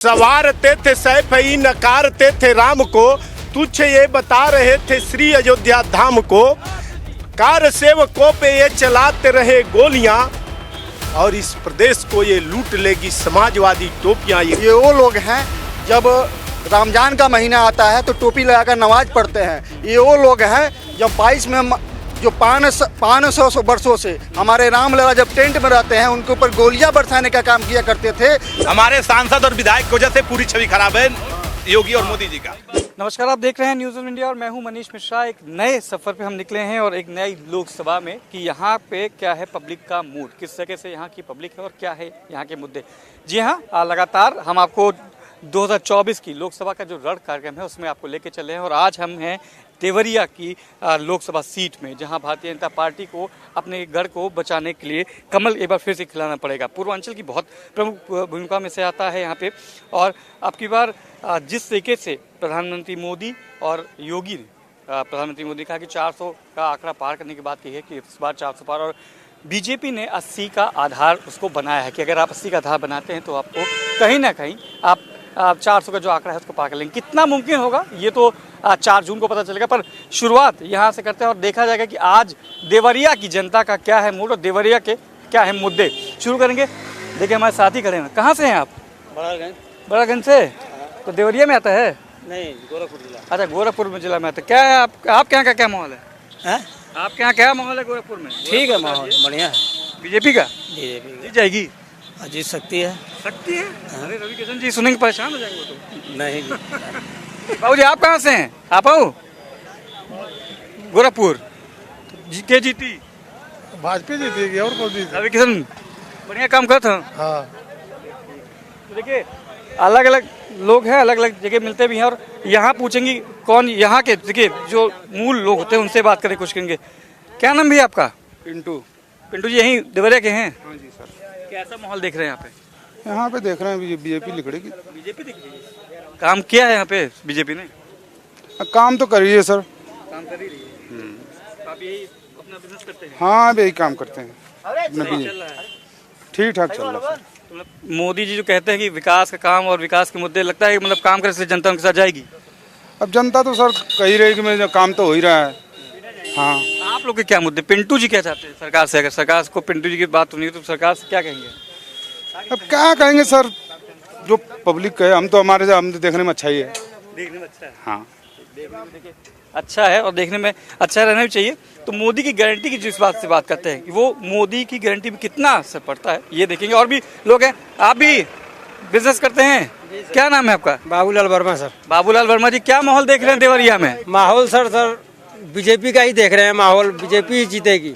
सवारते थे सैफ ही नकारते थे राम को, तुझे ये बता रहे थे श्री अयोध्या धाम को। कार सेवकों पे ये चलाते रहे गोलियां और इस प्रदेश को ये लूट लेगी समाजवादी टोपियां। ये वो लोग हैं जब रमजान का महीना आता है तो टोपी लगाकर नमाज पढ़ते हैं। ये वो लोग हैं जब 22 में जो 500 वर्षों से हमारे रामलला जब टेंट में रहते हैं उनके ऊपर गोलियां बरसाने का काम किया करते थे। हमारे सांसद और विधायक की वजह से पूरी छवि खराब है योगी और मोदी जी का। नमस्कार, आप देख रहे हैं न्यूज़ ऑफ इंडिया और मैं हूं मनीष मिश्रा। एक नए सफ़र पे हम निकले हैं और एक नई लोकसभा में कि यहाँ पे क्या है पब्लिक का मूड, किस तरह से यहाँ की पब्लिक है और क्या है यहाँ के मुद्दे। जी हाँ, लगातार हम आपको 2024 की लोकसभा का जो रण कार्यक्रम है उसमें आपको लेके चले हैं और आज हम हैं देवरिया की लोकसभा सीट में, जहां भारतीय जनता पार्टी को अपने गढ़ को बचाने के लिए कमल एक बार फिर से खिलाना पड़ेगा। पूर्वांचल की बहुत प्रमुख भूमिका में से आता है यहाँ पे और अब की बार जिस तरीके से प्रधानमंत्री मोदी और योगी ने प्रधानमंत्री मोदी ने कहा कि 400 का आंकड़ा पार करने की बात की है कि इस बार 400 पार, और बीजेपी ने 80 का आधार उसको बनाया है कि अगर आप 80 का आधार बनाते हैं तो आपको कहीं ना कहीं आप 400 का जो आंकड़ा है उसको पार कर लेंगे। कितना मुमकिन होगा ये तो 4 जून को पता चलेगा, पर शुरुआत यहाँ से करते हैं और देखा जाएगा कि आज देवरिया की जनता का क्या है मूड और देवरिया के क्या है मुद्दे। शुरू करेंगे। देखिए हमारे साथी खड़े हैं। कहाँ से हैं आप? बड़ागंज से। तो देवरिया में आता है? नहीं, गोरखपुर जिला। अच्छा, गोरखपुर में जिला में आता है। क्या है आपके यहाँ का क्या माहौल है? आपके यहाँ क्या माहौल है गोरखपुर में? ठीक है, माहौल बढ़िया है। बीजेपी का? बीजेपी जीत जाएगी? जीत सकती है। सकती है? अरे रवि किशन जी सुनेंगे परेशान हो जाएंगे वो तो। नहीं बाबू जी आप कहाँ से हैं? आप आओ। गोरखपुर के जीती? भाजपा जीतेगी और कौन जीतेगी? रवि किशन बढ़िया काम करता है। हाँ, तो देखिए अलग अलग लोग हैं, अलग अलग जगह मिलते भी हैं और यहाँ पूछेंगे कौन यहाँ के, देखिए जो मूल लोग होते हैं उनसे बात करने की कोशिश करेंगे। क्या नाम भी है आपका? पिंटू। पिंटू जी यहीं देवरिया के हैं? हाँ जी सर। कैसा माहौल देख रहे हैं यहाँ पे? यहाँ पे देख रहे हैं बीजेपी लिखड़ेगी। बीजेपी दिख रही है। काम किया है यहाँ पे बीजेपी ने? काम तो कर रही है सर। काम कर ही रही है। आप यही अपना बिजनेस करते हैं? हाँ, अभी यही काम करते हैं। सही चल रहा है? ठीक ठाक चल रहा है। तो मतलब मोदी जी जो कहते हैं कि विकास का काम और विकास के मुद्दे, लगता है कि मतलब काम करने से जनता उनके साथ जाएगी? अब जनता तो सर कही रही कि मेरा काम तो हो ही रहा है। हाँ, आप लोग के क्या मुद्दे? पिंटू जी क्या चाहते हैं सरकार से? अगर सरकार को पिंटू जी की बात सुनी तो सरकार से क्या कहेंगे? अब क्या कहेंगे सर, जो पब्लिक कहे। हम तो देखने में अच्छा ही है। देखने में अच्छा है। हाँ, देखिए अच्छा है और देखने में अच्छा रहना भी चाहिए। तो मोदी की गारंटी की जिस बात से बात करते हैं कि वो मोदी की गारंटी में कितना असर पड़ता है ये देखेंगे। और भी लोग हैं, आप भी बिजनेस करते हैं? क्या नाम है आपका? बाबूलाल वर्मा सर। बाबूलाल वर्मा जी, क्या माहौल देख रहे हैं देवरिया में? माहौल सर बीजेपी का ही देख रहे हैं। माहौल बीजेपी ही जीतेगी।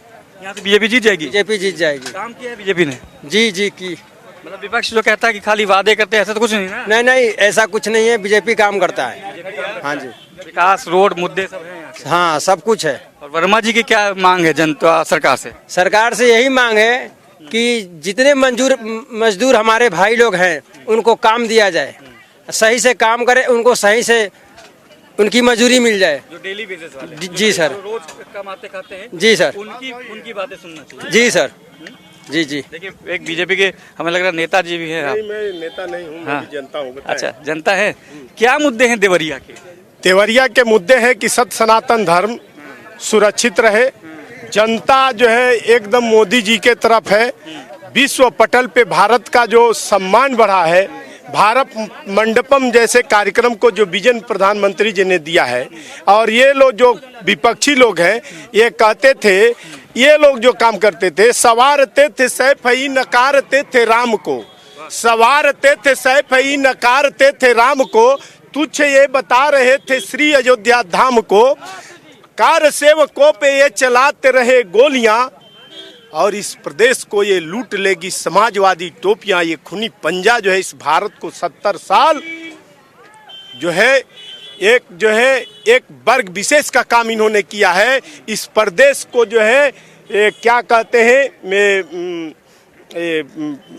यहाँ से बीजेपी जीत जाएगी? बीजेपी जीत जाएगी। काम किया है बीजेपी ने? जी की। मतलब विपक्ष जो कहता है कि खाली वादे करते हैं, ऐसा तो कुछ नहीं ना? नहीं, ऐसा कुछ नहीं है। बीजेपी काम करता है। हाँ जी, विकास, रोड, मुद्दे सब हैं यहाँ के। हाँ सब कुछ है। और वर्मा जी की क्या मांग है जनता सरकार से? सरकार से यही मांग है कि जितने मजदूर हमारे भाई लोग हैं उनको काम दिया जाए, सही से काम करे, उनको सही से उनकी मजदूरी मिल जाए। जो डेली बेसिस वाले? जी सर। जो रोज कमाते खाते हैं? जी सर। उनकी बातें सुनना चाहिए। जी सर। जी। देखिए एक बीजेपी के हमें लग रहा है नेताजी भी हैं आप। मैं नेता नहीं हूँ, मैं भी जनता हूँ। अच्छा, जनता है। क्या मुद्दे हैं देवरिया के? देवरिया के मुद्दे हैं कि सत्य सनातन धर्म सुरक्षित रहे। जनता जो है एकदम मोदी जी के तरफ है। विश्व पटल पे भारत का जो सम्मान बढ़ा है, भारत मंडपम जैसे कार्यक्रम को जो विजन प्रधानमंत्री जी ने दिया है। और ये लोग जो विपक्षी लोग हैं ये कहते थे, ये लोग जो काम करते थे, सवारते थे सैफ ही नकारते थे राम को, सवारते थे सैफ ही नकारते थे राम को, तुझे ये बता रहे थे श्री अयोध्या धाम को। कार सेवकों पे ये चलाते रहे गोलियां और इस प्रदेश को ये लूट लेगी समाजवादी टोपियां। ये खूनी पंजा जो है इस भारत को 70 साल जो है एक वर्ग विशेष का काम इन्होंने किया है। इस प्रदेश को जो है क्या कहते हैं,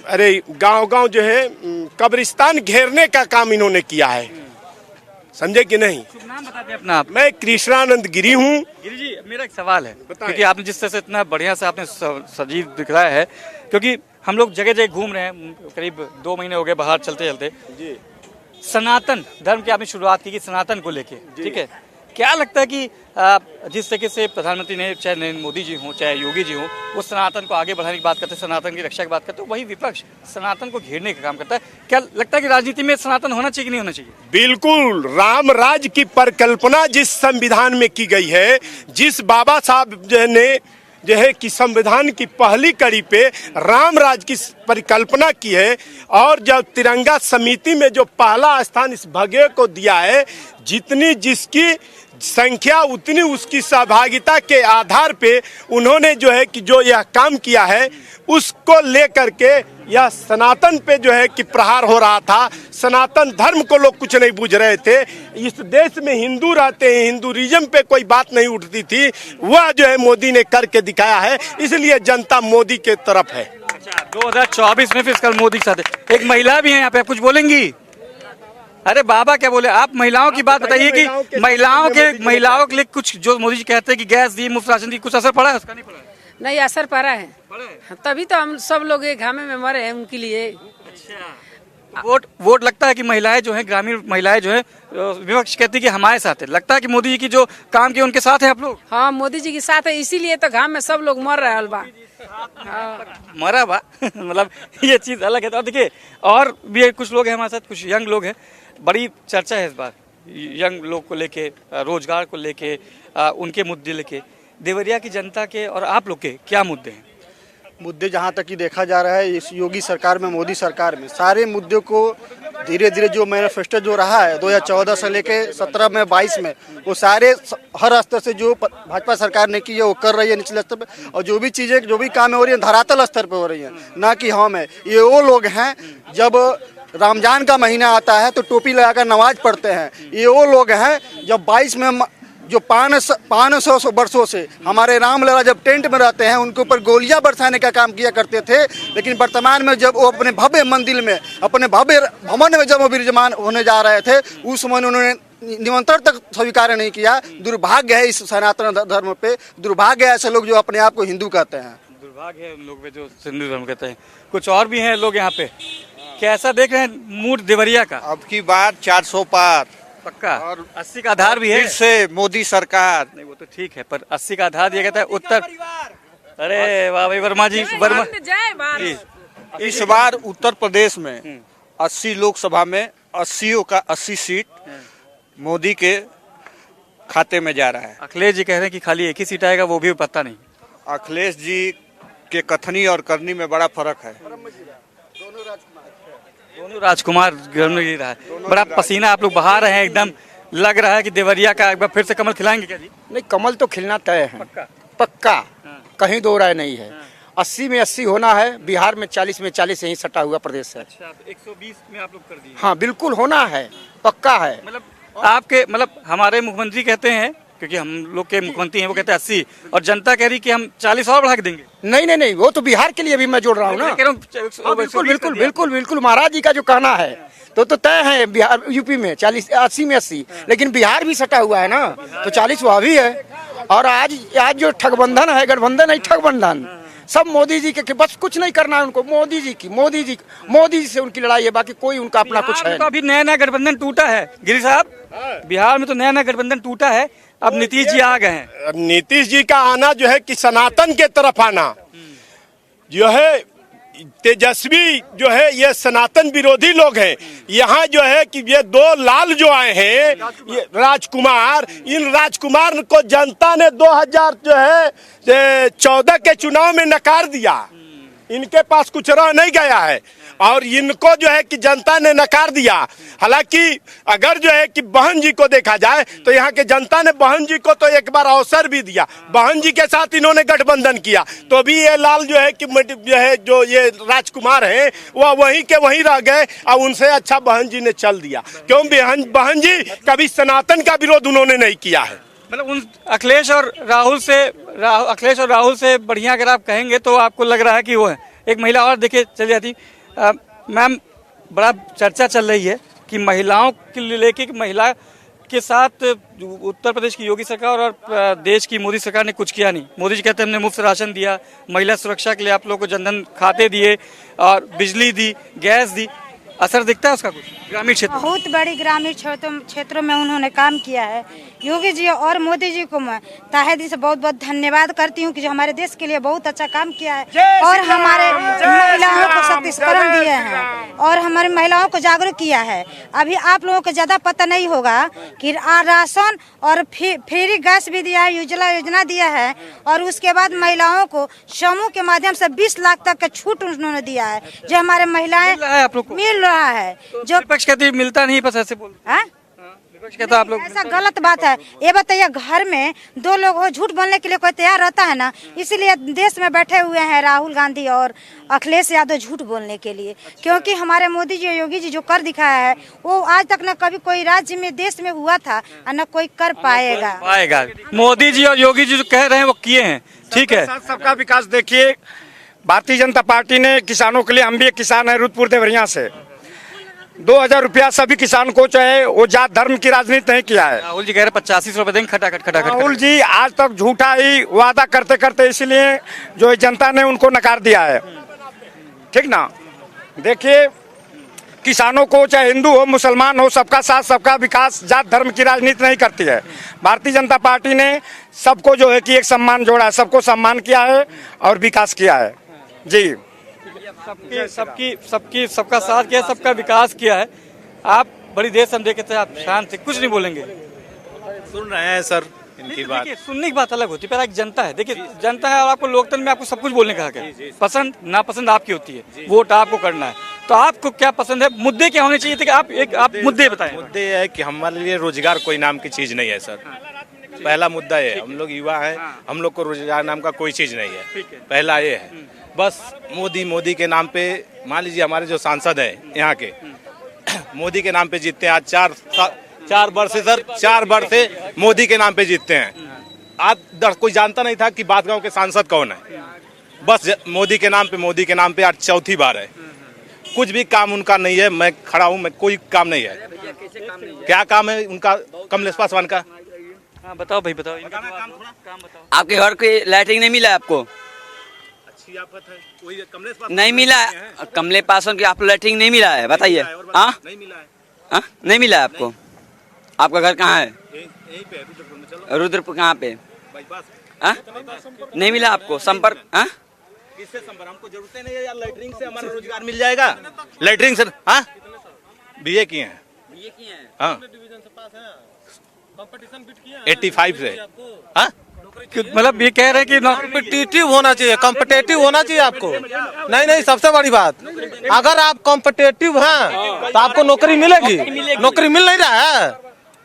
अरे गांव-गांव जो है कब्रिस्तान घेरने का काम इन्होंने किया है। समझे कि नहीं? नाम बता दें अपना आप। मैं कृष्णानंद गिरी हूँ। गिरी जी, मेरा एक सवाल है, क्योंकि आपने जिस तरह से इतना बढ़िया से आपने सजीव दिखलाया है, क्योंकि हम लोग जगह जगह घूम रहे हैं, करीब 2 महीने हो गए बाहर चलते चलते। सनातन धर्म की आपने शुरुआत की कि सनातन को लेके, ठीक है, क्या लगता है कि जिस तरीके से प्रधानमंत्री ने, चाहे नरेंद्र मोदी जी हों चाहे योगी जी हों, वो सनातन को आगे बढ़ाने की बात करते हैं, सनातन की रक्षा की बात करते हैं, वही विपक्ष सनातन को घेरने का काम करता है। क्या लगता है कि राजनीति में सनातन होना चाहिए कि नहीं होना चाहिए? बिल्कुल, राम राज की परिकल्पना जिस संविधान में की गई है, जिस बाबा साहब जो है कि संविधान की पहली कड़ी पे राम राज की परिकल्पना की है, और जब तिरंगा समिति में जो पहला स्थान इस भगवे को दिया है, जितनी जिसकी संख्या उतनी उसकी सहभागिता के आधार पे उन्होंने जो है कि जो यह काम किया है, उसको लेकर के यह सनातन पे जो है कि प्रहार हो रहा था। सनातन धर्म को लोग कुछ नहीं बूझ रहे थे। इस देश में हिंदू रहते हैं, हिंदुइज्म पे कोई बात नहीं उठती थी, वह जो है मोदी ने करके दिखाया है, इसलिए जनता मोदी के तरफ है। अच्छा, 2024 में फिर मोदी के साथ है। एक महिला भी है यहाँ पे, आप कुछ बोलेंगी? अरे बाबा क्या बोले, आप महिलाओं की बात बताइए कि महिलाओं के लिए कुछ जो मोदी जी कहते हैं कि गैस दी, मुफ्त राशन दी, कुछ असर पड़ा है उसका? नहीं पड़ा? नहीं, असर पड़ा है, तभी तो हम सब लोग एक घामे में मरे हैं उनके लिए। अच्छा, वोट लगता है कि महिलाएं जो हैं, ग्रामीण महिलाएं जो हैं, विपक्ष कहती है कि हमारे साथ है, लगता है कि मोदी जी की जो काम किए उनके साथ है आप लोग? हाँ, मोदी जी के साथ है, इसीलिए तो घाम में सब लोग मर रहे हैं बा। मरा बा मतलब ये चीज अलग है। तो देखिए, और भी कुछ लोग हैं हमारे साथ, कुछ यंग लोग हैं, बड़ी चर्चा है इस बार यंग लोग को लेके, रोजगार को लेके, उनके मुद्दे लेके। देवरिया की जनता के और आप लोग के क्या मुद्दे हैं? मुद्दे जहाँ तक कि देखा जा रहा है, इस योगी सरकार में, मोदी सरकार में सारे मुद्दों को धीरे धीरे जो मैनिफेस्टो जो रहा है 2014 से लेके 17 में 22 में, वो सारे हर स्तर से जो भाजपा सरकार ने की है वो कर रही है निचले स्तर पे, और जो भी चीज़ें जो भी काम हो रही है धरातल स्तर पे हो रही है, ना कि हम है। ये वो लोग हैं जब रमजान का महीना आता है तो टोपी लगाकर नमाज पढ़ते हैं। ये वो लोग हैं जब 22 में जो 500 वर्षों से हमारे रामलला जब टेंट में रहते हैं, उनके ऊपर गोलियां बरसाने का काम किया करते थे, लेकिन वर्तमान में जब वो अपने भव्य मंदिर में, अपने भव्य भवन में जब वो विराजमान होने जा रहे थे, उस समय उन्होंने निमंत्रण तक स्वीकार नहीं किया। दुर्भाग्य है इस सनातन धर्म पे, दुर्भाग्य है ऐसे लोग जो अपने आप को हिंदू कहते हैं। दुर्भाग्य है उन लोग पे जो हिंदू धर्म कहते हैं। कुछ और भी हैं लोग यहाँ पे, कैसा देख रहे हैं मूड देवरिया का? अब की बार 400 पार, पक्का, और 80 का आधार भी है फिर से मोदी सरकार। नहीं, वो तो ठीक है, पर 80 का आधार दिया कहता है उत्तर। अरे वाह भाई वर्मा जी, वर्मा जी, इस बार उत्तर प्रदेश में 80 लोकसभा में 80 सीट मोदी के खाते में जा रहा है। अखिलेश जी कह रहे हैं कि खाली एक ही सीट आएगा, वो भी पता नहीं। अखिलेश जी के कथनी और करनी में बड़ा फर्क है। दोनों राजकुमार घर में गिर रहा है, बड़ा पसीना आप लोग बहा रहे हैं, एकदम लग रहा है कि देवरिया का एक बार फिर से कमल खिलाएंगे क्या जी? नहीं, कमल तो खिलना तय है, पक्का, कहीं दो राय नहीं है। 80 में 80 होना है, बिहार में 40 में 40 यही सटा हुआ प्रदेश है। अच्छा, 120 में आप लोग कर दिए? हाँ, बिल्कुल होना है, पक्का है। मतलब आपके, मतलब हमारे मुख्यमंत्री कहते हैं, क्योंकि हम लोग के मुख्यमंत्री हैं, वो कहते हैं 80, और जनता कह रही कि हम 40 और बढ़ा के देंगे। नहीं, वो तो बिहार के लिए भी मैं जोड़ रहा हूँ ना। बिल्कुल महाराज जी का जो कहना है तो तय है। बिहार यूपी में 40, 80 में 80, लेकिन बिहार भी सटा हुआ है ना, तो 40 वहाँ भी है। और आज जो ठगबंधन है, गठबंधन नहीं, ठगबंधन सब मोदी जी के, बस कुछ नहीं करना है उनको, मोदी जी से उनकी लड़ाई है, बाकी कोई उनका अपना कुछ है। तो अभी नया गठबंधन टूटा है गिरी साहब, बिहार में तो नया गठबंधन टूटा है, अब नीतीश जी आ गए हैं। नीतीश जी का आना जो है कि सनातन के तरफ आना जो है, तेजस्वी जो है ये सनातन विरोधी लोग हैं। यहाँ जो है कि ये दो लाल जो आए हैं, ये राजकुमार, इन राजकुमार को जनता ने 2014 के चुनाव में नकार दिया। इनके पास कुछ रह नहीं गया है, और इनको जो है कि जनता ने नकार दिया। हालांकि अगर जो है कि बहन जी को देखा जाए तो यहाँ के जनता ने बहन जी को तो एक बार अवसर भी दिया, बहन जी के साथ इन्होंने गठबंधन किया, तो भी ये लाल जो है कि जो ये राजकुमार हैं वह वहीं के वहीं रह गए, और उनसे अच्छा बहन जी ने चल दिया। क्यों? बहन जी कभी सनातन का विरोध उन्होंने नहीं किया है। मतलब उन अखिलेश और राहुल से बढ़िया अगर आप कहेंगे तो आपको लग रहा है कि वो है। एक महिला और देखिए चली जाती। मैम, बड़ा चर्चा चल रही है कि महिलाओं के लेके, महिला के साथ उत्तर प्रदेश की योगी सरकार और देश की मोदी सरकार ने कुछ किया नहीं। मोदी जी कहते हैं हमने मुफ्त राशन दिया, महिला सुरक्षा के लिए आप लोगों को जनधन खाते दिए, और बिजली दी, गैस दी। असर दिखता है उसका कुछ ग्रामीण क्षेत्र में? बहुत बड़ी ग्रामीण क्षेत्रों में उन्होंने काम किया है। योगी जी और मोदी जी को मैं तहे दिल से बहुत बहुत धन्यवाद करती हूँ कि जो हमारे देश के लिए बहुत अच्छा काम किया है और हमारे महिलाओं को सशक्तिकरण दिए हैं और हमारी महिलाओं को जागरूक किया है। अभी आप लोगों को ज्यादा पता नहीं होगा कि राशन और फ्री गैस भी दिया है, उज्ज्वला योजना दिया है और उसके बाद महिलाओं को समूह के माध्यम से 20 लाख तक का छूट उन्होंने दिया है, जो हमारे महिलाएं आप लोग को मिल रहा है। जो विपक्ष कहती है मिलता नहीं, बस ऐसे बोल विपक्ष कहता आप लोग ऐसा गलत बात है। ये बताइए, घर में 2 लोग हो, झूठ बोलने के लिए कोई तैयार रहता है ना? इसीलिए देश में बैठे हुए हैं राहुल गांधी और अखिलेश यादव झूठ बोलने के लिए, क्योंकि हमारे मोदी जी योगी जी जो कर दिखाया है वो आज तक न कभी कोई राज्य में देश में हुआ था और न कोई कर पाएगा। मोदी जी और योगी जी जो कह रहे हैं वो किए हैं, ठीक है। सबका विकास देखिए, भारतीय जनता पार्टी ने किसानों के लिए, हम भी एक किसान है रुद्रपुर देवरिया से, 2000 रुपया सभी किसान को, चाहे वो जात धर्म की राजनीति नहीं किया है। राहुल जी कह रहे 85 रुपए देंगे, खटाखट। राहुल जी आज तक झूठा ही वादा करते करते इसलिए जो जनता ने उनको नकार दिया है, ठीक ना। देखिए, किसानों को चाहे हिंदू हो मुसलमान हो, सबका साथ सबका विकास, जात धर्म की राजनीति नहीं करती है। भारतीय जनता पार्टी ने सबको जो है कि एक सम्मान जोड़ा है, सबको सम्मान किया है और विकास किया है जी। सबका साथ किया, सबका विकास किया है। आप बड़ी देर से हम देखे थे, आप शांत थे, कुछ नहीं बोलेंगे। सुन रहे हैं सर इनकी बात। देखिए, सुनने की बात अलग होती है, पर एक जनता है, देखिए जनता है और आपको लोकतंत्र में आपको सब कुछ बोलने का हक है। पसंद नापसंद आपकी होती है, वोट आपको करना है। तो आपको क्या पसंद है, मुद्दे क्या होने चाहिए थे कि आप मुद्दे बताएं। मुद्दे ये है कि हमारे लिए रोजगार कोई नाम की चीज नहीं है सर। पहला मुद्दा ये है, हम लोग युवा हैं, हम लोग को रोजगार नाम का कोई चीज नहीं है। पहला ये है, बस मोदी के नाम पे, मान लीजिए हमारे जो सांसद हैं यहाँ के, मोदी के नाम पे जीतते हैं। आज 4 वर्ष से सर, 4 वर्ष से मोदी के नाम पे जीतते हैं। आज कोई जानता नहीं था कि बादगांव के सांसद कौन है। बस मोदी के नाम पे आज चौथी बार है। कुछ भी काम उनका नहीं है। मैं खड़ा हूँ, मैं कोई काम नहीं है। क्या काम है उनका? कमलेश पासवान का। हाँ बताओ भाई, बताओ। आपके घर की लाइटिंग नहीं मिला आपको? अच्छी आफत है, कोई कमलेश पासवान नहीं मिला। कमलेश पासवान की आप लाइटिंग नहीं मिला है, बताइए। हाँ नहीं मिला है। नहीं मिला है आपको? आपका घर कहाँ है? यहीं पे रुद्रपुर में। चलो रुद्रपुर कहाँ पे? बाईपास। नहीं मिला आपको संपर्क? किससे संपर्क? हमको जरूरत नहीं है यार, लेटरिंग से हमारा रोजगार मिल जाएगा। लेटरिंग से BA किए हैं। हाँ 85 से। हाँ मतलब ये कह रहे हैं कि कॉम्पिटिटिव होना चाहिए, कॉम्पिटिटिव होना चाहिए आपको। नहीं, सबसे बड़ी बात, अगर आप कॉम्पिटिटिव हैं तो आपको नौकरी मिलेगी। नौकरी मिल नहीं रहा है,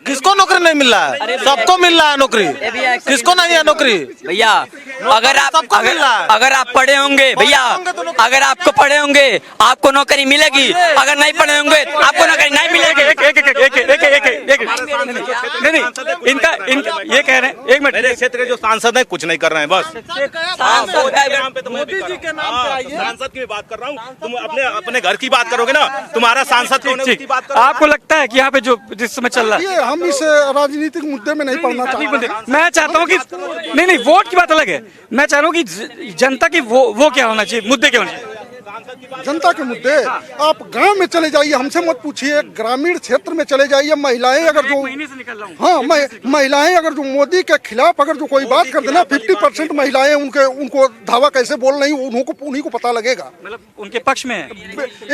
किसको नौकरी नहीं मिल रहा है? सबको मिल रहा है नौकरी, किसको नहीं है नौकरी? भैया अगर आप पढ़े होंगे, भैया अगर आपको पढ़े होंगे आपको नौकरी मिलेगी, अगर नहीं पढ़े होंगे आपको नौकरी नहीं मिलेगी। नहीं, इनका ये कह रहे हैं, एक मिनट, मेरे क्षेत्र के जो सांसद हैं कुछ नहीं कर रहे हैं। बस मोदी जी के नाम पे आइए। सांसद की बात कर रहा हूँ, तुम अपने घर की बात करोगे ना, तुम्हारा सांसद कौन है उसकी बात करो। आपको लगता है कि यहाँ पे जो जिस समय चल रहा है, हम इस राजनीतिक मुद्दे में नहीं पढ़ना चाहते। मैं चाहता हूँ कि नहीं, वोट की बात अलग है। मैं चाह रहा हूँ कि जनता की वो क्या होना चाहिए, मुद्दे क्या होने चाहिए? जनता के मुद्दे आप गांव में चले जाइए, हमसे मत पूछिए, ग्रामीण क्षेत्र में चले जाइए। महिलाएं अगर जो महिलाएं अगर जो मोदी के खिलाफ अगर जो कोई बात कर देना, 50% महिलाएं उनको धावा कैसे बोल रही, उन्हीं को पता लगेगा। मतलब उनके पक्ष में है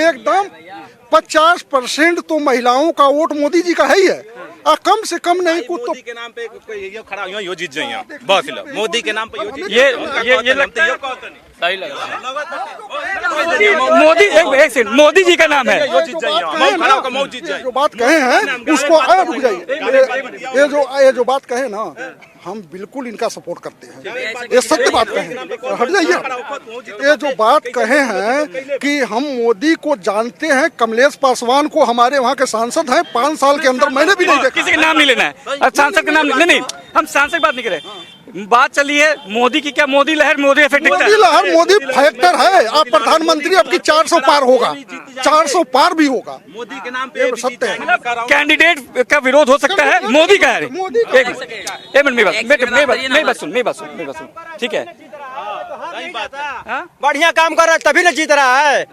एकदम। 50% तो महिलाओं का वोट मोदी जी का है ही है। कम से कम नहीं कुछ तो मोदी के नाम पे कोई खड़ा हुआ यो जीत जाइए। बस मोदी के नाम पे यो जीत। ये लगता है सही लग रहा है। मोदी एक सेकंड, मोदी जी का नाम है, जो बात कहे हैं उसको रुक जाइए। ये जो बात कहे ना, हम बिल्कुल इनका सपोर्ट करते हैं। ये सत्य बात कहे, हट जाइए। ये जो बात कहे हैं कि हम मोदी को जानते हैं, कमलेश पासवान को हमारे वहाँ के सांसद हैं, 5 साल के अंदर मैंने भी नहीं देखा। किसी का नाम नहीं लेना है, अब सांसद का नाम नहीं, हम सांसद की बात नहीं कर रहे। बात चली है मोदी की, क्या मोदी लहर, मोदी इफेक्ट? मोदी लहर, मोदी फैक्टर है। आप प्रधानमंत्री आपकी 400 पार होगा, 400 पार भी होगा। मोदी के नाम पे सत्य है। कैंडिडेट का विरोध हो सकता है, मोदी का है। एक मिनट, मेरी बात सुन, ठीक है। बढ़िया काम कर रहा है तभी ना जीत रहा है।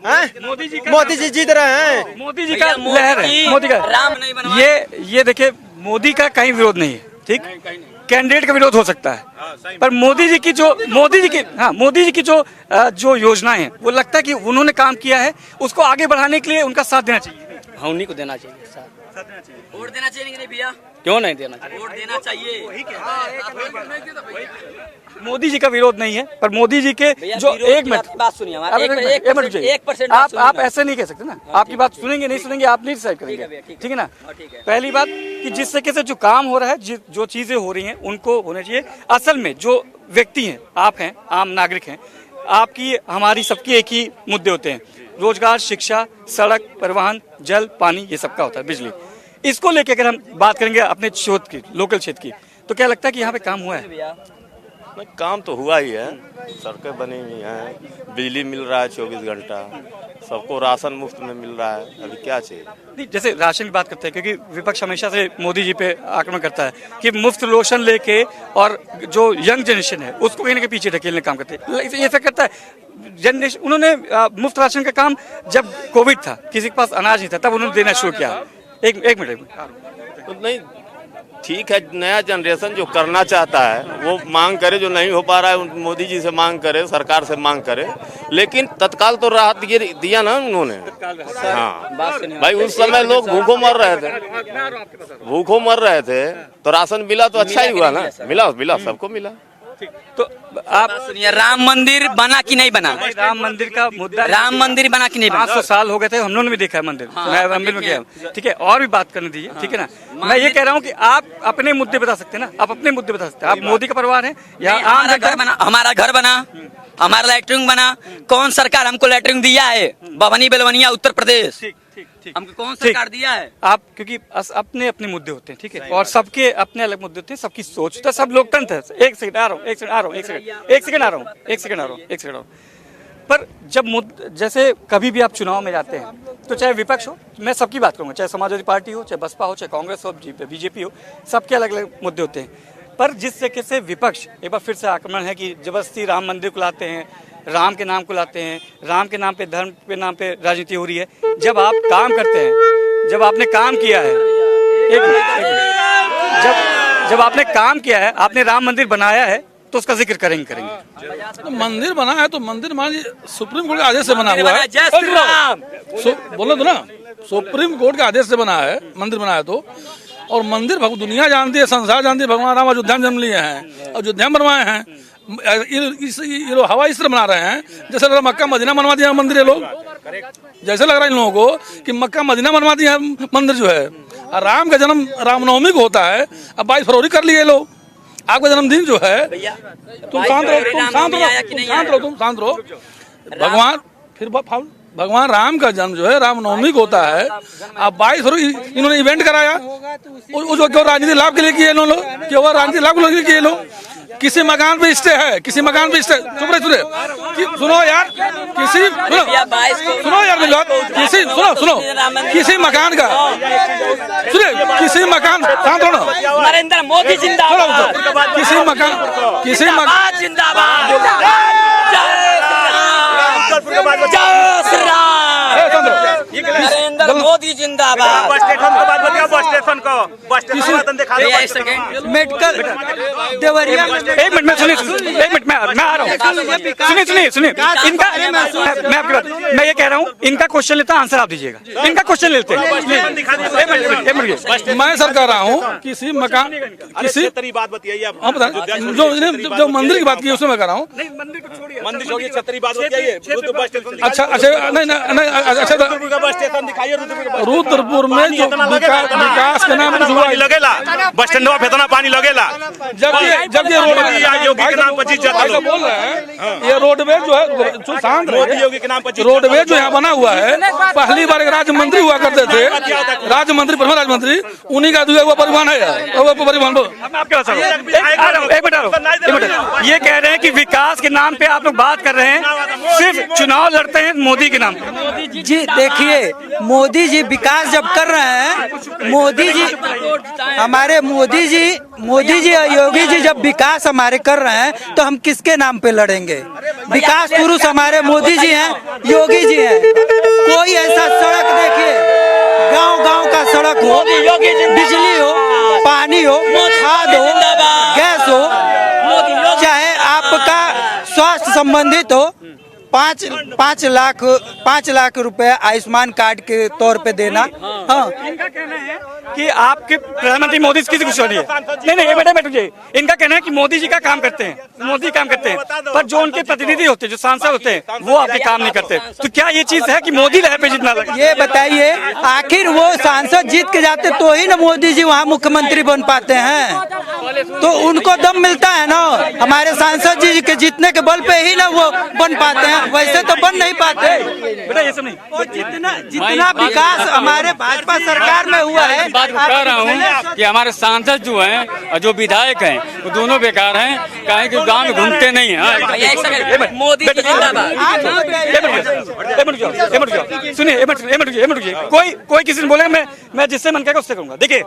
मोदी जी जीत रहे हैं। मोदी जी का लहर है, मोदी का राम नहीं बनवाए। ये देखिए, मोदी का कहीं विरोध नहीं है, ठीक, कैंडिडेट का विरोध हो सकता है, पर मोदी जी की जो योजनाएं हैं, वो लगता है कि उन्होंने काम किया है, उसको आगे बढ़ाने के लिए उनका साथ देना चाहिए। हाँ, उन्हीं को देना चाहिए सर। वोट देना चाहिए कि नहीं भैया? क्यों नहीं देना चाहिए? वोट देना चाहिए। मोदी जी का विरोध नहीं है, पर मोदी जी के जो एक मिनट बात सुनिए अब हमारी, एक परसेंट आप ऐसे नहीं कह सकते ना, आपकी बात सुनेंगे नहीं सुनेंगे आप नहीं डिसाइड करेंगे, ठीक है ना। पहली बात कि जिस तरीके से जो काम हो रहा है, जो चीजें हो रही हैं, उनको होना चाहिए। असल में जो व्यक्ति हैं, आप हैं, आम नागरिक हैं, आपकी हमारी सबकी एक ही मुद्दे होते हैं, रोजगार, शिक्षा, सड़क, परिवहन, जल, पानी, ये सबका होता है, बिजली। इसको लेकर अगर हम बात करेंगे अपने क्षेत्र की, लोकल क्षेत्र की, तो क्या लगता है कि यहाँ पे काम हुआ है? काम तो हुआ ही है, सड़कें बनी हुई हैं, बिजली मिल रहा है 24 घंटा, सबको राशन मुफ्त में मिल रहा है, अभी क्या चाहिए। नहीं, जैसे राशन की बात करते हैं, क्योंकि विपक्ष हमेशा से मोदी जी पे आक्रमण करता है कि मुफ्त राशन लेके और जो यंग जनरेशन है उसको कहीं ना कहीं पीछे ढकेलने का काम करते हैं। ये ऐसा करता है जनरेशन, उन्होंने मुफ्त राशन का काम जब कोविड था, किसी के पास अनाज नहीं था, तब उन्होंने देना शुरू किया। एक मिनट नहीं, ठीक है, नया जनरेशन जो करना चाहता है वो मांग करे, जो नहीं हो पा रहा है मोदी जी से मांग करे, सरकार से मांग करे, लेकिन तत्काल तो राहत दिया ना उन्होंने। हाँ भाई, उस समय लोग भूखों मर रहे थे, तो राशन मिला तो अच्छा ही हुआ ना, मिला सबको मिला। तो आप सुनिए, राम मंदिर बना कि नहीं बना? राम मंदिर का मुद्दा, राम मंदिर बना कि नहीं बना? 500 साल हो गए थे, हम लोगों ने भी देखा है मंदिर, मैं मंदिर में गया, ठीक है, और भी बात करने दीजिए, ठीक है ना। मैं ये कह रहा हूँ कि आप अपने मुद्दे बता सकते हैं ना, आप अपने मुद्दे बता सकते हैं। आप मोदी का परिवार है या हमारा घर बना, हमारा लैट्रिन बना, कौन सरकार हमको लैट्रिन दिया है? बवनी बेलवनिया उत्तर प्रदेश, हमको कौन सरकार दिया है? आप क्योंकि अपने अपने मुद्दे होते हैं, ठीक है, और सबके अपने अलग मुद्दे होते हैं, सबकी सोच होता है, सब लोकतंत्र है। एक सेकंड आ रहा हूँ। पर जब जैसे कभी भी आप चुनाव में जाते हैं, तो चाहे विपक्ष हो, मैं सबकी बात करूंगा, चाहे समाजवादी पार्टी हो, चाहे बसपा हो, चाहे कांग्रेस हो, बीजेपी हो, सबके अलग अलग मुद्दे होते हैं। पर जिस तरीके से विपक्ष एक बार फिर से आक्रमण है कि जबरदस्ती राम मंदिर को लाते हैं, राम के नाम को लाते हैं, राम के नाम पे, धर्म के नाम पे राजनीति हो रही है। जब आप काम करते हैं, जब आपने काम किया है, जब आपने काम किया है, आपने राम मंदिर बनाया है, तो उसका जिक्र करेंगे। तो मंदिर बना है तो मंदिर मान सुप्रीम कोर्ट के आदेश से बना हुआ है, बोलो तो ना, सुप्रीम कोर्ट के आदेश से बना है, मंदिर बना है तो। और मंदिर दुनिया जानती है, संसार जानती है, भगवान राम अयोध्या में जन्म लिए हैं, अयोध्या में बनवाए हैं। ये लोग हवा इस तरह बना रहे हैं जैसे लग रहा मक्का मदीना बनवा दिया मंदिर, ये लोग जैसे लग रहा है इन लोगों को कि मक्का मदीना बनवा दिया मंदिर जो है। और राम का जन्म रामनवमी को होता है, अब 22 फरवरी कर लिए लोग। आपका जन्मदिन जो है, तुम शांत रहो। भगवान राम का जन्म जो है रामनवमी को होता है। अब 22 फरवरी इन्होंने इवेंट कराया, जो क्यों राजनीतिक लाभ के लिए किए लोग, क्यों राजनीतिक लाभ के लिए किए लोग। किसी मकान पे स्टे है, चुप रहे, सुनो यार, सुनो किसी मकान का किसी मकान, शांत रहो, नरेंद्र मोदी जिंदाबाद, किसी मकान जिंदाबाद, नरेंद्र मोदी जिंदाबाद। मेडिकल देवरिया, एक मिनट में मैं आ रहा हूँ, सुनिए इनका, मैं आपकी बात, मैं ये कह रहा हूँ, इनका क्वेश्चन लेता आंसर आप दीजिएगा, इनका क्वेश्चन लेते हैं। मैं सर कह रहा हूँ किसी मकान, किसी बात बताइए आप, जो मंदिर की बात की उसमें मैं कह रहा हूँ, मंदिर छोड़िए, छतरी बात बताइए। अच्छा नहीं, रुद्रपुर में जो विकास के नाम पर लगेला, बस स्टैंड पे इतना पानी लगेला, जब ये रोड योगी के नाम पर बोल रहे हैं, ये रोडवेज जो है, शांत रोडवेज जो यहाँ बना हुआ है, पहली बार राज्य मंत्री हुआ करते थे, राज्य मंत्री मंत्री परिवहन राज्य मंत्री, उन्हीं का दिया हुआ परिवहन है यार। वो परिवहन आपके पास एक मिनट, ये कह रहे हैं कि विकास के नाम पे आप लोग बात कर रहे हैं, सिर्फ चुनाव लड़ते हैं मोदी के नाम पे। जी देखिए, मोदी जी विकास जब कर रहे हैं, मोदी जी और योगी जी जब विकास हमारे कर रहे हैं तो हम किसके नाम पे लड़ेंगे? विकास पुरुष हमारे मोदी जी हैं, योगी जी हैं। कोई ऐसा सड़क देखिए, गांव का सड़क हो, बिजली हो, पानी हो, खाद हो, गैस हो, चाहे आपका स्वास्थ्य संबंधित हो, 5 लाख रुपए आयुष्मान कार्ड के तौर पे देना। हाँ, इनका कहना है कि आपके प्रधानमंत्री मोदी किसी कुछ नहीं है। नहीं बेटा, इनका कहना है कि मोदी जी का काम करते हैं, मोदी काम करते हैं, पर जो उनके प्रतिनिधि होते हैं, जो सांसद होते हैं, वो आपके काम नहीं करते। तो क्या ये चीज है कि मोदी लहर पे जितना लगा? ये बताइए, आखिर वो सांसद जीत के जाते तो ही ना मोदी जी वहाँ मुख्यमंत्री बन पाते हैं। तो उनको दम मिलता है ना, हमारे सांसद जी के जीतने के बल पे ही ना वो बन पाते हैं, वैसे तो बन नहीं पाते बेटा। ये सब नहीं, और जितना विकास हमारे भाजपा सरकार में हुआ है, बात कह रहा हूँ कि हमारे सांसद जो हैं और जो विधायक हैं वो दोनों बेकार हैं, कहीं कि गांव में घूमते नहीं हैं। मोदी सुनिए, कोई किसी ने बोले मैं जिससे मन करेगा उससे करूंगा। देखिए,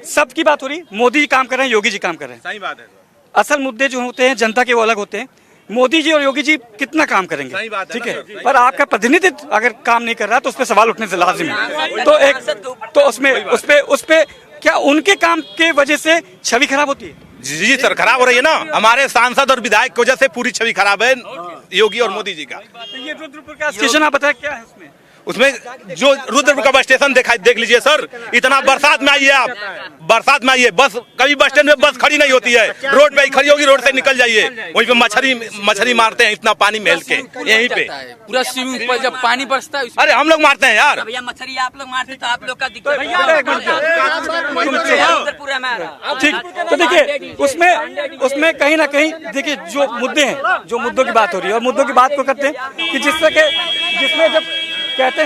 सबकी बात हो रही, मोदी जी काम कर रहे हैं, योगी जी काम कर रहे हैं, सही बात है। असल मुद्दे जो होते हैं जनता के वो अलग होते हैं। मोदी जी और योगी जी कितना काम करेंगे, ठीक है, पर आपका प्रतिनिधित्व अगर काम नहीं कर रहा तो उस पर सवाल उठने से लाजिम है। तो उस पे क्या उनके काम के वजह से छवि खराब होती है? जी सर, खराब हो रही है ना। हमारे सांसद और विधायक की वजह से पूरी छवि खराब है योगी और मोदी जी का। ये रुद्रपुर का स्टेशन आप बताए क्या है उसमें जो रुद्रपुर का बस स्टेशन देख लीजिए सर। इतना बरसात में आइए आप, बरसात में आइए, बस कभी बस स्टैंड में बस खड़ी नहीं होती है, रोड पे ही खड़ी होगी, रोड से निकल जाइए, वहीं पे मछली मारते हैं, इतना पानी महल के यहीं पे पूरा स्विमिंग पूल जब पानी बरसता है। अरे हम लोग मारते हैं यार। भैया मछली आप लोग मारते तो आप लोग का दिक्कत। ठीक, तो देखिए उसमें कहीं ना कहीं देखिए जो मुद्दे हैं, जो मुद्दों की बात हो रही है, और मुद्दों की बात को करते हैं कि जिसमें कहते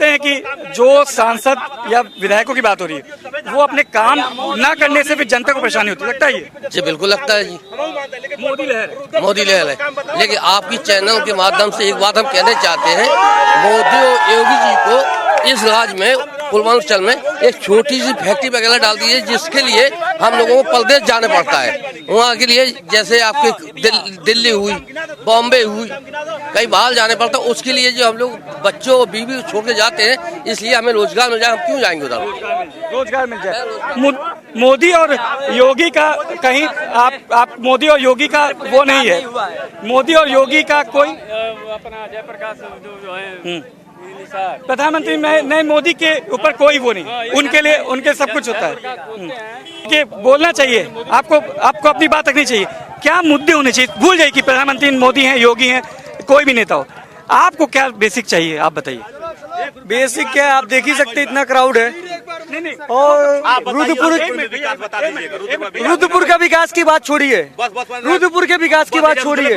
हैं कि जो सांसद या विधायकों की बात हो रही है वो अपने काम ना करने से फिर जनता को परेशानी होती है, लगता है ये? जी बिल्कुल लगता है जी। मोदी लहर है। लेकिन आपकी चैनल के माध्यम से एक बात हम कहना चाहते हैं, मोदी और योगी जी को इस राज्य में पूर्वांचल में एक छोटी सी फैक्ट्री वगैरह डाल दी है, जिसके लिए हम लोगों को परदेश जाने पड़ता है। वहाँ के लिए जैसे आपके दिल्ली हुई, बॉम्बे हुई, कहीं बाहर जाने पड़ता है, उसके लिए जो हम लोग बच्चों और बीवी छोड़ के जाते हैं, इसलिए हमें रोजगार मिल जाए, हम क्यों जाएंगे उधर? रोजगार मिल जाए। मोदी और योगी का कहीं आप मोदी और योगी का वो नहीं है, मोदी और योगी का कोई अपना जयप्रकाश जो है प्रधानमंत्री में नहीं, मोदी के ऊपर कोई वो नहीं, उनके लिए उनके सब कुछ होता है। कि बोलना चाहिए आपको अपनी बात रखनी चाहिए। क्या मुद्दे होने चाहिए? भूल जाइए कि प्रधानमंत्री मोदी हैं, योगी हैं, कोई भी नेता हो, आपको क्या बेसिक चाहिए आप बताइए। बेसिक क्या, आप देख ही सकते इतना क्राउड है। और रुद्रपुर का विकास की बात छोड़िए, रुद्रपुर के विकास की बात छोड़िए,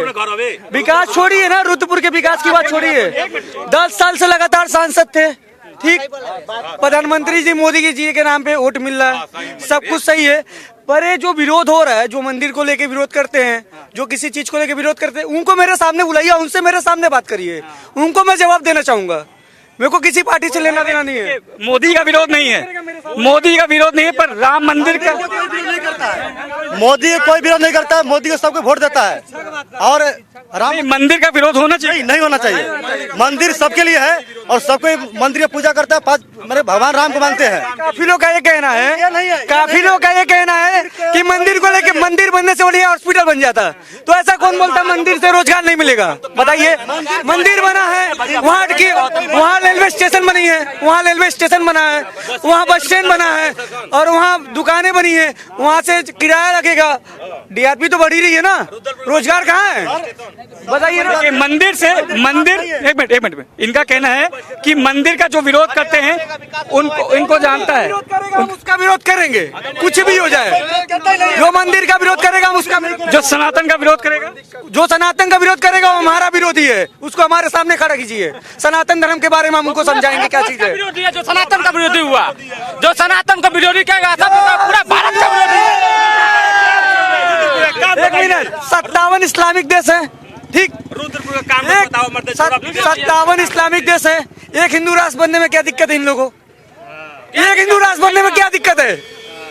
विकास छोड़िए ना, रुद्रपुर के विकास की बात छोड़िए। 10 साल से लगातार सांसद थे, ठीक, प्रधानमंत्री जी मोदी जी के नाम पे वोट मिल रहा है, सब कुछ सही है, पर ये जो विरोध हो रहा है, जो मंदिर को लेके विरोध करते हैं, जो किसी चीज को लेके विरोध करते हैं, उनको मेरे सामने बुलाइए, उनसे मेरे सामने बात करिए, उनको मैं जवाब देना चाहूंगा। मेरे को किसी पार्टी से लेना देना नहीं है। मोदी का विरोध नहीं है, मोदी का विरोध नहीं है, पर राम मंदिर का मोदी कोई विरोध नहीं करता है, मोदी को सबको वोट देता है, और राम मंदिर का विरोध होना चाहिए? नहीं होना चाहिए। मंदिर सबके लिए है और सबको मंदिर में पूजा करता है, मेरे भगवान राम को मानते हैं। काफी लोग का ये कहना है कि मंदिर को लेके, मंदिर बनने से बढ़िया हॉस्पिटल बन जाता, तो ऐसा कौन बोलता मंदिर से रोजगार नहीं मिलेगा? बताइए, मंदिर बना है, वहाँ रेलवे स्टेशन बनी है, वहाँ रेलवे स्टेशन बना है, वहाँ बस स्टैंड बना है और वहाँ दुकानें बनी है, वहाँ से किराया लगेगा, डीआरपी तो बढ़ी रही है ना, रोजगार कहाँ है बताइए ना। ये मंदिर से मंदिर एक मिनट इनका कहना है कि मंदिर का जो विरोध करते हैं उनको इनको जानता है, हम उसका विरोध करेंगे, कुछ भी हो जाए। जो मंदिर का विरोध करेगा हम उसका, जो सनातन का विरोध करेगा, जो सनातन का विरोध करेगा वो हमारा विरोधी है, उसको हमारे सामने खड़ा कीजिए। सनातन धर्म के बारे में हम उनको समझाएंगे क्या चीज है। विरोधी है जो सनातन का विरोधी हुआ, जो सनातन का विरोधी कहेगा पूरा भारत का विरोधी। एक मिनट, 57 इस्लामिक देश है, ठीक, 57 इस्लामिक देश है, एक हिंदू राष्ट्र बनने में क्या दिक्कत है इन लोगों को? एक हिंदू राष्ट्र बनने में क्या दिक्कत है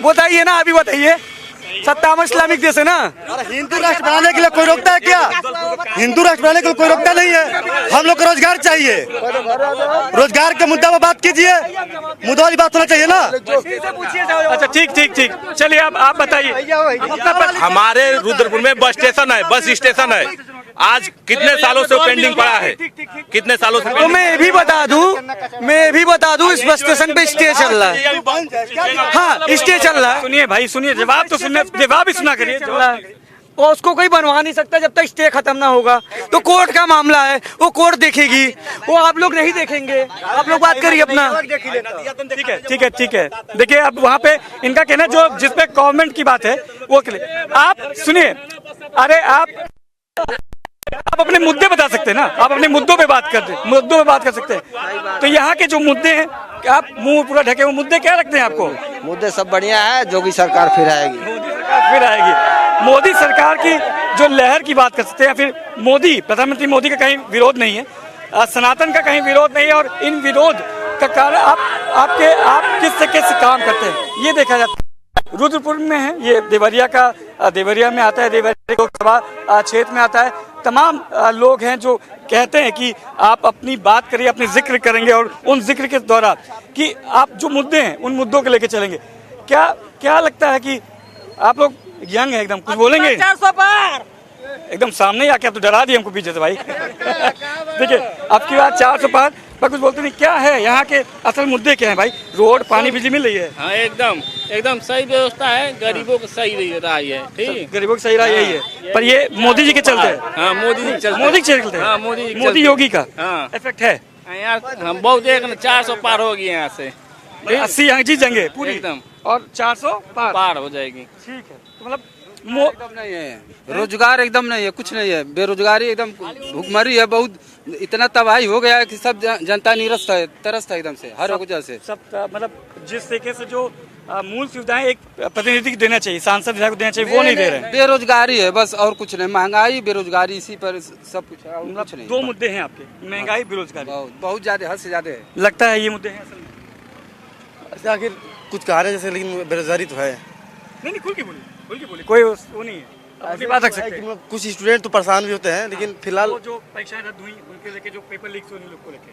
बताइए ना, अभी बताइए। 57 इस्लामिक देश है ना। हिंदू राष्ट्र बनाने के लिए कोई रोकता है क्या? हिंदू राष्ट्र बनाने के लिए कोई रोकता नहीं है। हम लोग को रोजगार चाहिए, रोजगार के मुद्दा पर बात कीजिए, मुद्दा वाली बात होना चाहिए ना। अच्छा ठीक, चलिए आप बताइए। हमारे रुद्रपुर में बस स्टेशन है, बस स्टेशन है, आज कितने सालों से पेंडिंग पड़ा है, कितने सालों से। तो मैं ये भी बता दूं इस बस स्टेशन पे स्टे चल रहा है। हाँ, स्टे चल रहा है। सुनिए भाई सुनिए, जवाब ही सुना करिए। और उसको कोई बनवा नहीं सकता जब तक स्टे खत्म ना होगा। तो कोर्ट का मामला है, वो कोर्ट देखेगी, वो आप लोग नहीं देखेंगे। आप लोग बात करिए अपना। ठीक है। देखिए अब वहाँ पे इनका कहना है जो जिसपे गवर्नमेंट की बात है वो के लिए आप सुनिए। अरे आप अपने मुद्दे बता सकते हैं ना, आप अपने मुद्दों पे बात कर सकते हैं। तो यहाँ के जो मुद्दे हैं, आप मुंह पूरा ढके हुए मुद्दे क्या लगते हैं आपको? मुद्दे सब बढ़िया है, जोगी सरकार फिर आएगी। मोदी सरकार की जो लहर की बात कर सकते हैं, फिर प्रधानमंत्री मोदी का कहीं विरोध नहीं है, सनातन का कहीं विरोध नहीं है, और इन विरोध का कारण आप किस काम करते हैं ये देखा जाता है। रुद्रपुर में है, ये देवरिया में आता है, देवरिया लोकसभा क्षेत्र में आता है। तमाम लोग हैं जो कहते हैं कि आप अपनी बात करिए, अपनी जिक्र करेंगे और उन जिक्र के दौरान कि आप जो मुद्दे हैं उन मुद्दों को लेकर चलेंगे। क्या लगता है कि आप लोग यंग है एकदम, कुछ बोलेंगे? 400 पार एकदम सामने ही आके आप तो डरा दिए हमको पीछे से भाई। देखिए आपकी बात 400 पार पर कुछ बोलते नहीं। क्या है यहाँ के असल मुद्दे क्या है भाई? रोड, पानी, बिजली मिल रही है? हाँ एकदम सही व्यवस्था है, गरीबों को सही रही है, ठीक, गरीबों की सही राय यही है। पर ये मोदी जी के चलते हैं। हाँ मोदी जी चलते हैं। हाँ, मोदी योगी का इफेक्ट है यार। हम बहुत 400 पार हो गए यहाँ से, 80 यहाँ जीत जाएंगे पूरी एकदम, और 400 पार हो जाएगी। ठीक है, तो मतलब एकदम नहीं है, रोजगार एकदम नहीं है, कुछ नहीं है, बेरोजगारी एकदम भूखमरी है, बहुत इतना तबाही हो गया है कि सब जनता निरस्त है, तरस्त है एकदम से हर वजह से। सब मतलब जिस तरीके से जो मूल सुविधाएं एक प्रतिनिधि को देना चाहिए, सांसद विधायक को देना चाहिए, वो नहीं दे रहे हैं। बेरोजगारी है बस, और कुछ नहीं, महंगाई बेरोजगारी इसी पर सब कुछ है, कुछ नहीं। दो मुद्दे हैं आपके, महंगाई, बेरोजगारी, बहुत ज्यादा, हद से ज्यादा है लगता है ये मुद्दे हैं असल में। आखिर कुछ कहा रहे जैसे, लेकिन बेरोजगारी तो है। नहीं खुल के बोलिए, कोई वो नहीं है, अपनी बात रख सकते हैं। कुछ स्टूडेंट तो परेशान भी होते हैं, लेकिन फिलहाल जो परीक्षाएं रद्द हुई उनके लेके, जो पेपर लीक हुए उन लोग को लेके,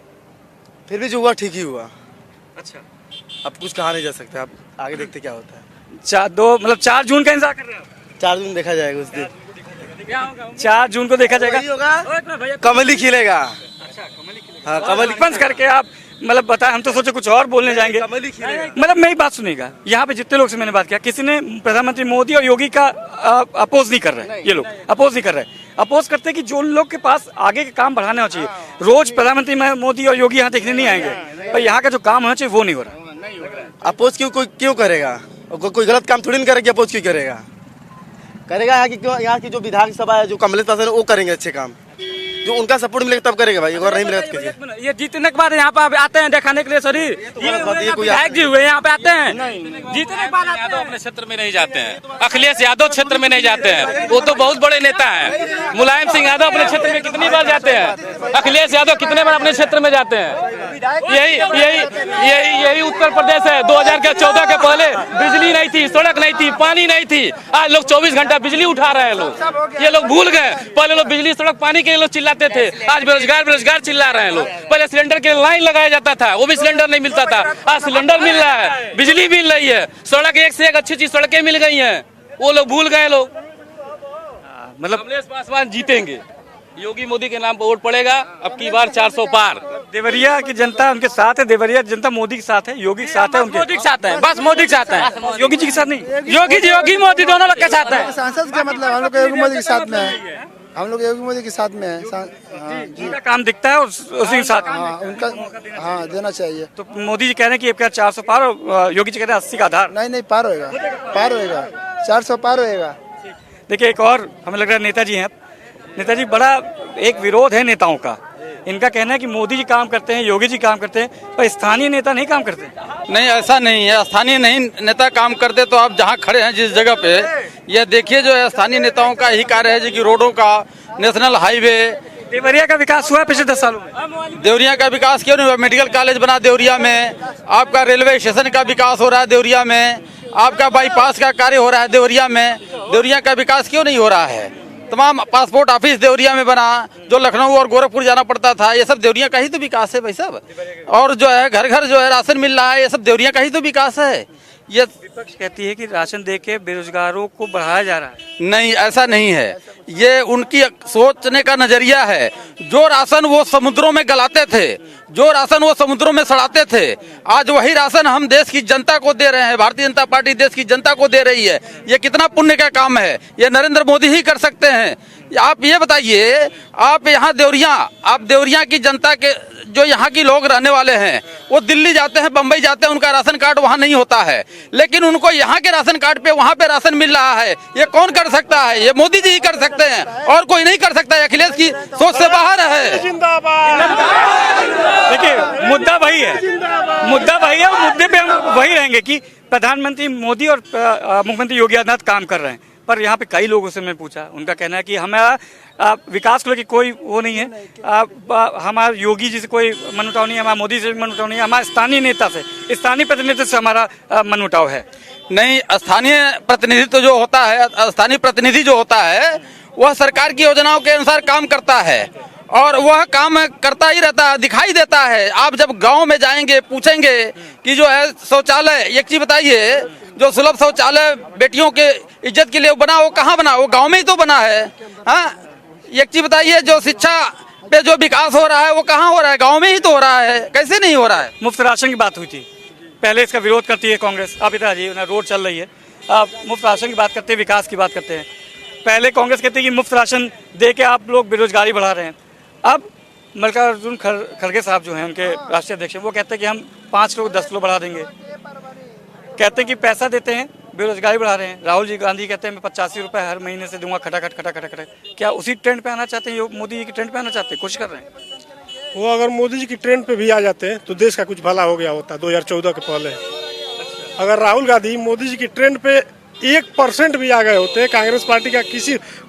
फिर भी जो हुआ ठीक ही हुआ। अच्छा, अब कुछ कहा नहीं जा सकता, अब आगे देखते क्या होता है। 4 जून का इंतजार कर रहे हैं? 4 जून देखा जाएगा उस दिन, 4 जून को देखा जाएगा, कमल ही खिलेगा। हाँ, कमल बंद करके आप मतलब बताए, हम तो सोचे कुछ और बोलने जाएंगे। मतलब मेरी बात सुनिएगा, यहाँ पे जितने लोग से मैंने बात किया, किसी ने प्रधानमंत्री मोदी और योगी का अपोज नहीं कर रहे हैं। ये लोग अपोज नहीं कर रहे हैं, अपोज करते हैं कि जो लोग के पास आगे के काम बढ़ाने होना चाहिए। रोज प्रधानमंत्री मोदी और योगी यहाँ देखने नहीं आएंगे, पर यहाँ का जो काम होना चाहिए वो नहीं हो रहा। अपोज क्यों करेगा? कोई गलत काम थोड़ी नहीं करेगा, अपोज क्यों करेगा? यहाँ की जो विधानसभा है, जो कमलेश पासवान, वो करेंगे अच्छे काम। जो उनका सपोर्ट मिलेगा तब करेगा भाई, अगर नहीं मिलेगा तो कीजिए। ये जीतने के बाद यहाँ पे आते हैं दिखाने के लिए शरीर, ये विधायक जी हुए यहाँ पे आते हैं, जीतने के बाद यादव अपने क्षेत्र में नहीं जाते हैं, अखिलेश यादव क्षेत्र में नहीं जाते हैं, वो तो बहुत बड़े नेता हैं। मुलायम सिंह यादव अपने क्षेत्र में कितनी बार जाते हैं, अखिलेश यादव कितने बार अपने क्षेत्र में जाते हैं। यही उत्तर प्रदेश है। 2014 के पहले बिजली नहीं थी, सड़क नहीं थी, पानी नहीं थी, आज लोग 24 घंटा बिजली उठा रहे हैं लोग। ये लोग भूल गए, पहले लोग बिजली, सड़क, पानी के लोग चिल्लाते थे, आज बेरोजगार चिल्ला रहे हैं लोग। पहले सिलेंडर के लाइन लगाया जाता था, वो भी सिलेंडर नहीं मिलता था, आज सिलेंडर मिल रहा है, बिजली मिल रही है, सड़क एक से एक अच्छी सड़कें मिल गई हैं। वो लोग भूल गए लोग। मतलब कमलेश पासवान जीतेंगे, योगी मोदी के नाम पर वोट पड़ेगा। अब की बार 400 पार। देवरिया की जनता उनके साथ है, देवरिया जनता मोदी के साथ है, योगी के साथ है, उनके मोदी के साथ है, बस मोदी के साथ है, योगी जी के साथ नहीं। योगी मोदी दोनों लोग के साथ है। सांसद का मतलब हम लोग योगी मोदी के साथ में है, हम लोग योगी मोदी के साथ में है। उनका काम दिखता है और उसी के साथ उनका देना चाहिए। तो मोदी जी कह रहे हैं कि अब क्या 400 पार और योगी जी कह रहे हैं 80 का आधार। नहीं पार होएगा, पार होएगा, 400 पार होएगा। देखिए एक और हमें लग रहा है नेताजी हैं। नेताजी बड़ा एक विरोध है नेताओं का, इनका कहना है कि मोदी जी काम करते हैं, योगी जी काम करते हैं, पर स्थानीय नेता नहीं काम करते। नहीं, ऐसा नहीं है। स्थानीय नहीं नेता काम करते तो आप जहाँ खड़े हैं जिस जगह पे, ये देखिए जो है स्थानीय नेताओं का यही कार्य है, जो कि रोडों का, नेशनल हाईवे। देवरिया का विकास हुआ है पिछले 10 सालों में। देवरिया का विकास क्यों नहीं हुआ? मेडिकल कॉलेज बना देवरिया में, आपका रेलवे स्टेशन का विकास हो रहा है देवरिया में, आपका बाईपास का कार्य हो रहा है देवरिया में। देवरिया का विकास क्यों नहीं हो रहा है? तमाम पासपोर्ट ऑफिस देवरिया में बना, जो लखनऊ और गोरखपुर जाना पड़ता था, ये सब देवरिया का ही तो विकास है भाई साहब। और जो है घर घर जो है राशन मिल रहा है, ये सब देवरिया का ही तो विकास है। ये विपक्ष कहती है कि राशन देके बेरोजगारों को बढ़ाया जा रहा है। नहीं, ऐसा नहीं है। ये उनकी सोचने का नजरिया है। जो राशन वो समुद्रों में गलाते थे, जो राशन वो समुद्रों में सड़ाते थे, आज वही राशन हम देश की जनता को दे रहे हैं। भारतीय जनता पार्टी देश की जनता को दे रही है। ये कितना पुण्य का काम है, ये नरेंद्र मोदी ही कर सकते हैं। आप ये बताइए, आप यहाँ देवरिया की जनता के जो यहाँ की लोग रहने वाले हैं, वो दिल्ली जाते हैं, बम्बई जाते हैं, उनका राशन कार्ड वहाँ नहीं होता है, लेकिन उनको यहाँ के राशन कार्ड पे वहाँ पे राशन मिल रहा है। ये कौन कर सकता है? ये मोदी जी ही कर सकते हैं, और कोई नहीं कर सकता है। अखिलेश की सोच से बाहर है। देखिए मुद्दा वही है, और मुद्दे पे हम वही रहेंगे कि प्रधानमंत्री मोदी और मुख्यमंत्री योगी आदित्यनाथ काम कर रहे हैं। पर यहाँ पे कई लोगों से मैं पूछा, उनका कहना है कि हमारा विकास को लेकर कोई वो नहीं है, हमारे योगी जी से कोई मनमुटाव नहीं है, हमारा मोदी से भी मनमुटाव नहीं है, हमारे स्थानीय नेता से, स्थानीय प्रतिनिधि से हमारा मनमुटाव है। नहीं, स्थानीय प्रतिनिधित्व जो होता है, स्थानीय प्रतिनिधि जो होता है, वह सरकार की योजनाओं के अनुसार काम करता है, और वह काम करता ही रहता है, दिखाई देता है। आप जब गांव में जाएंगे, पूछेंगे कि जो है शौचालय, एक चीज बताइए, जो सुलभ शौचालय बेटियों के इज्जत के लिए बना, वो कहाँ बना? वो गांव में ही तो बना है। हाँ, एक चीज बताइए, जो शिक्षा पे जो विकास हो रहा है, वो कहाँ हो रहा है? गाँव में ही तो हो रहा है। कैसे नहीं हो रहा है? मुफ्त राशन की बात हुई थी, पहले इसका विरोध करती है कांग्रेस, अब इधर जी रोड चल रही है, अब मुफ्त राशन की बात करते हैं, विकास की बात करते हैं। पहले कांग्रेस कहती है कि मुफ्त राशन दे के आप लोग बेरोजगारी बढ़ा रहे हैं। अब मल्लिकार्जुन खड़गे साहब जो हैं, उनके राष्ट्रीय अध्यक्ष, वो कहते हैं कि हम 5 किलो 10 किलो बढ़ा देंगे। कहते हैं कि पैसा देते हैं, बेरोजगारी बढ़ा रहे हैं। राहुल जी गांधी कहते हैं मैं 85 रुपए हर महीने से दूंगा, खटाखट। क्या उसी ट्रेंड पे आना चाहते हैं? मोदी जी की ट्रेंड पे आना चाहते हैं, कोशिश कर रहे हैं। वो अगर मोदी जी की ट्रेंड पे भी आ जाते हैं तो देश का कुछ भला हो गया होता 2014 के पहले। अगर राहुल गांधी मोदी जी की ट्रेंड पे 1% भी आ गए होते, कांग्रेस पार्टी का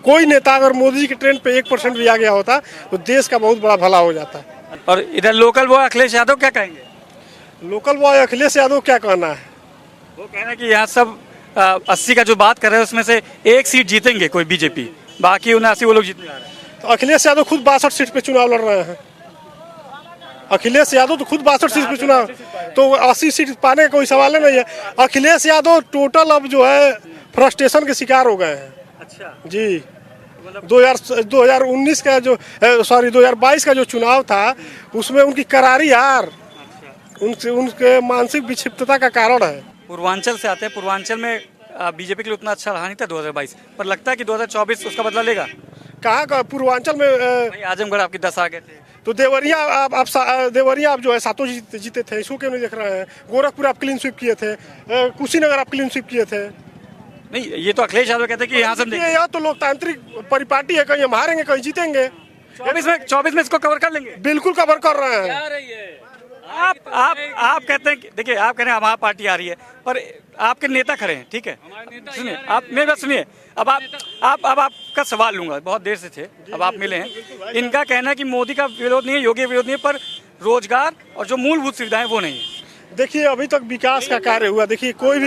कोई नेता अगर मोदी जी की ट्रेंड पे 1% भी आ गया होता, तो देश का बहुत बड़ा भला हो जाता है। और इधर लोकल बॉय अखिलेश यादव क्या कहेंगे? लोकल बॉय अखिलेश यादव क्या कहना है? वो कह रहे हैं कि यहाँ सब 80 का जो बात कर रहे हैं उसमें से 1 सीट जीतेंगे कोई बीजेपी, बाकी 79 वो लोग जीतने जा रहे हैं। तो अखिलेश यादव खुद 62 सीट पे चुनाव लड़ रहे हैं। अखिलेश यादव तो खुद 62 सीट पे चुनाव, तो 80 सीट पाने का कोई सवाल नहीं है। अखिलेश यादव टोटल अब जो है फ्रस्ट्रेशन के शिकार हो गए हैं। अच्छा जी, 2019 का जो 2022 का जो चुनाव था, उसमें उनकी करारी हार उनके मानसिक विक्षिप्तता का कारण है। पूर्वांचल से आते हैं, पूर्वांचल में बीजेपी के लिए उतना अच्छा रहा नहीं था 2022, पर लगता है कि 2024 उसका बदला लेगा। कहाँ का पूर्वांचल में? आजमगढ़ आपके 10 आ गए थे, तो देवरिया आप जो है 7 जीते थे, इसको क्यों नहीं देख रहे हैं? गोरखपुर आप क्लीन स्वीप किए थे, कुशीनगर आप क्लीन स्वीप किए थे। नहीं, ये तो अखिलेश यादव कहते हैं कि यहाँ से यह तो लोकतांत्रिक परिपाटी है, कहीं हम हारेंगे कहीं जीतेंगे। 24 में इसको कवर कर लेंगे। बिल्कुल कवर कर रहे हैं। आप कहते हैं, देखिए आप कह रहे हैं हमारी पार्टी आ रही है, पर आपके नेता खड़े हैं, ठीक है, सुनिए आप मेरी बात सुनिए। अब आपका सवाल लूंगा, बहुत देर से थे, अब आप मिले हैं। इनका कहना है कि मोदी का विरोध नहीं है, योगी का विरोध नहीं है, पर रोजगार और जो मूलभूत सुविधाएं वो नहीं है। देखिए, अभी तक विकास का कार्य हुआ। देखिए, कोई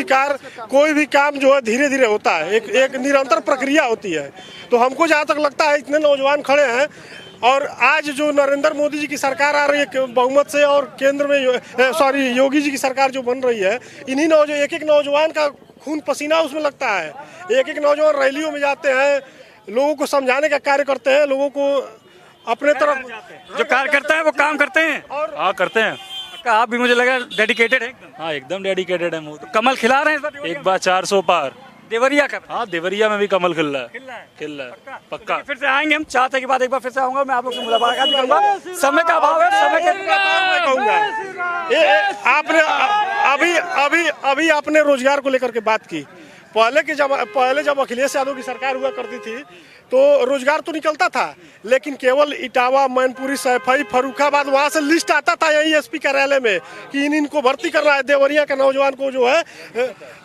भी काम जो है धीरे धीरे होता है, एक निरंतर प्रक्रिया होती है। तो हमको जहाँ तक लगता है, इतने नौजवान खड़े हैं, और आज जो नरेंद्र मोदी जी की सरकार आ रही है बहुमत से, और केंद्र में योगी जी की सरकार जो बन रही है, इन्हीं एक नौजवान का खून पसीना उसमें लगता है। एक नौजवान रैलियों में जाते हैं, लोगों को समझाने का कार्य करते हैं, लोगों को अपने तरफ जो कार्यकर्ता है वो काम करते हैं। हाँ करते हैं। आप भी मुझे लगा डेडिकेटेड है एकदम। हाँ एकदम डेडिकेटेड है। तो कमल खिला रहे हैं इस बार एक बार 400 पार। देवरिया का? हाँ देवरिया में भी कमल खिल रहा है। खिल रहा है पक्का। फिर से आएंगे हम 4 तारीख के बाद, एक बार फिर से आऊंगा मैं, आप लोग से मुलाकात भी करूंगा। समय का अभाव है, समय के कहूँगा आपने अभी आपने रोजगार को लेकर के बात की। पहले जब अखिलेश यादव की सरकार हुआ करती थी तो रोजगार तो निकलता था, लेकिन केवल इटावा, मैनपुरी, सैफई, फर्रुखाबाद वहाँ से लिस्ट आता था यही एसपी कार्यालय में कि इनको भर्ती करना है। देवरिया के नौजवान को जो है,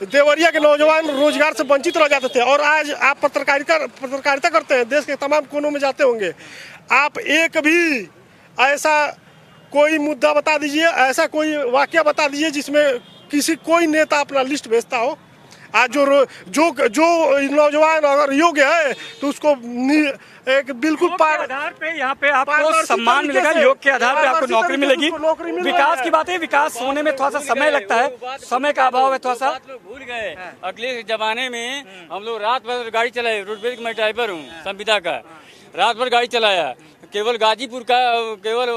देवरिया के नौजवान रोजगार से वंचित रह जाते थे। और आज आप पत्रकारिता करते हैं, देश के तमाम कोनों में जाते होंगे, आप एक भी ऐसा कोई मुद्दा बता दीजिए, ऐसा कोई वाकया बता दीजिए जिसमें कोई नेता अपना लिस्ट भेजता हो। आज जो नौजवान अगर योग्य है तो उसको एक बिल्कुल आधार पे यहाँ पे आपको सम्मान मिलेगा, योग के आधार पे आपको नौकरी मिलेगी। विकास की बात है, विकास होने में थोड़ा सा समय लगता है, समय का अभाव है थोड़ा सा। भूल गए अगले जमाने में हम लोग रात भर गाड़ी चलाए। रोडवेज में ड्राइवर हूँ संविदा का, रात भर गाड़ी चलाया। केवल गाजीपुर का, केवल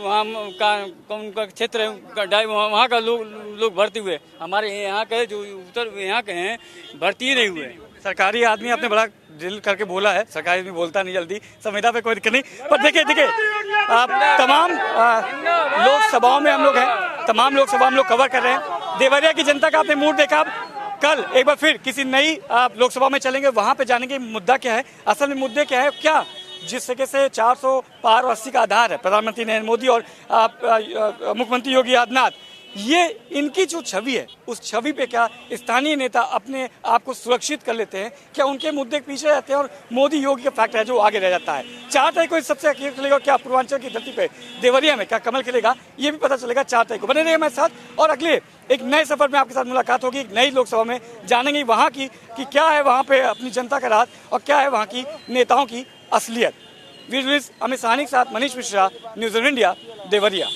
वहाँ का क्षेत्र है वहाँ का लोग भर्ती हुए। हमारे यहाँ के जो उत्तर यहाँ के हैं भर्ती ही नहीं हुए। सरकारी आदमी आपने बड़ा दिल करके बोला है, सरकारी आदमी बोलता नहीं जल्दी, संविदा पे कोई दिक्कत नहीं। पर देखिए आप तमाम लोकसभाओं में हम लोग हैं, तमाम लोकसभा हम लोग कवर कर रहे हैं। देवरिया की जनता का आपने मूड देखा। कल एक बार फिर किसी नई लोकसभा में चलेंगे, वहाँ पे जानेंगे मुद्दा क्या है, असल में मुद्दे क्या है, क्या जिस तरीके से 400 पार और 80 का आधार है प्रधानमंत्री नरेंद्र मोदी और मुख्यमंत्री योगी आदित्यनाथ, ये इनकी जो छवि है उस छवि पे क्या स्थानीय नेता अपने आप को सुरक्षित कर लेते हैं, क्या उनके मुद्दे पीछे रहते हैं और मोदी योगी का फैक्टर है जो आगे रह जाता है। 4 तारीख को सबसे अखीर खिलेगा, क्या पूर्वांचल की धरती पे देवरिया में क्या कमल खिलेगा, ये भी पता चलेगा 4 तारीख को। बने रहिए हमारे साथ और अगले एक नए सफर में आपके साथ मुलाकात होगी। एक नई लोकसभा में जानेंगे वहाँ की कि क्या है वहाँ पे अपनी जनता का राज और क्या है वहाँ की नेताओं की असलियत। वीडियो अमित साहनी के साथ Manish Mishra, news of India, Deoria.